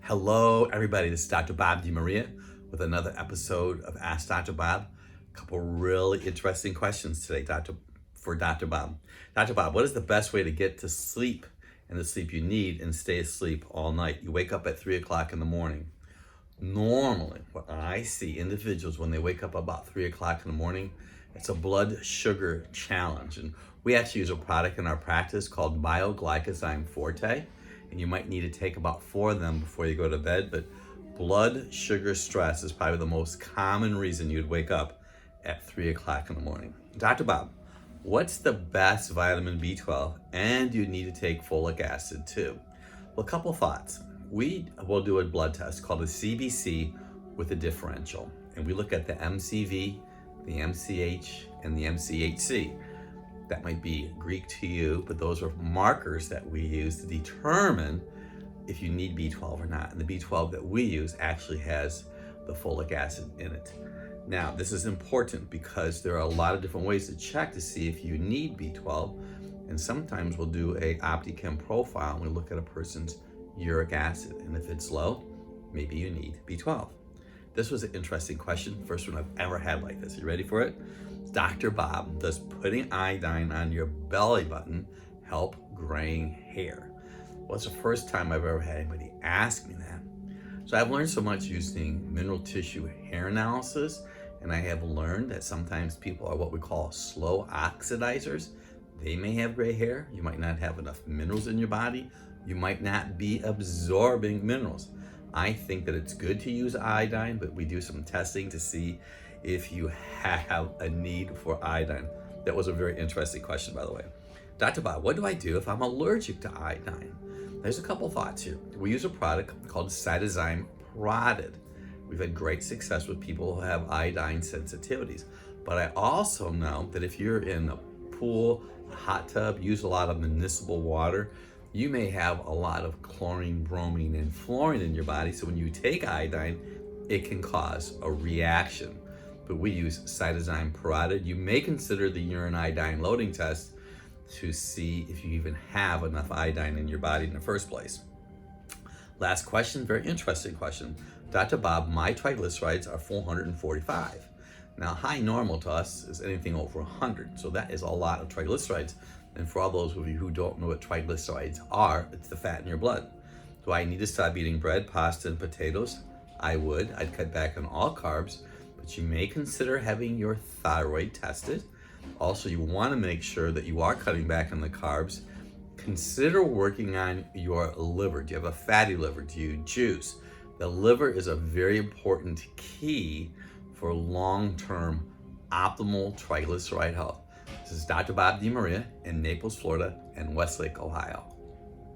Hello, everybody. This is Dr. Bob DeMaria with another episode of Ask Dr. Bob. A couple really interesting questions today, for Dr. Bob. Dr. Bob, what is the best way to get to sleep and the sleep you need and stay asleep all night? You wake up at 3 o'clock in the morning. Normally, what I see individuals when they wake up about 3 o'clock in the morning, it's a blood sugar challenge. And we actually use a product in our practice called Bio-Glycozyme Forte. And you might need to take about 4 of them before you go to bed, but blood sugar stress is probably the most common reason you'd wake up at 3 o'clock in the morning. Dr. Bob, what's the best vitamin B12, and do you need to take folic acid too? Well, a couple thoughts. We will do a blood test called a CBC with a differential, and we look at the MCV, the MCH, and the MCHC. That might be Greek to you, but those are markers that we use to determine if you need B12 or not. And the B12 that we use actually has the folic acid in it. Now, this is important because there are a lot of different ways to check to see if you need B12. And sometimes we'll do a Opti-Chem Profile and we look at a person's uric acid. And if it's low, maybe you need B12. This was an interesting question. First one I've ever had like this. You ready for it? Dr. Bob, does putting iodine on your belly button help graying hair? Well, it's the first time I've ever had anybody ask me that. So I've learned so much using mineral tissue hair analysis, and I have learned that sometimes people are what we call slow oxidizers. They may have gray hair. You might not have enough minerals in your body. You might not be absorbing minerals. I think that it's good to use iodine, but we do some testing to see if you have a need for iodine. That was a very interesting question, by the way. Dr. Bob, what do I do if I'm allergic to iodine? There's a couple thoughts here. We use a product called Cytozyme Forte. We've had great success with people who have iodine sensitivities. But I also know that if you're in a pool, a hot tub, use a lot of municipal water, you may have a lot of chlorine, bromine, and fluorine in your body. So when you take iodine, it can cause a reaction. But we use Cytozyme Forte. You may consider the urine iodine loading test to see if you even have enough iodine in your body in the first place. Last question, very interesting question. Dr. Bob, my triglycerides are 445. Now, high normal to us is anything over 100, so that is a lot of triglycerides. And for all those of you who don't know what triglycerides are, it's the fat in your blood. Do I need to stop eating bread, pasta, and potatoes? I would. I'd cut back on all carbs, but you may consider having your thyroid tested. Also, you want to make sure that you are cutting back on the carbs. Consider working on your liver. Do you have a fatty liver? Do you juice? The liver is a very important key for long-term optimal triglyceride health. This is Dr. Bob DeMaria in Naples, Florida, and Westlake, Ohio.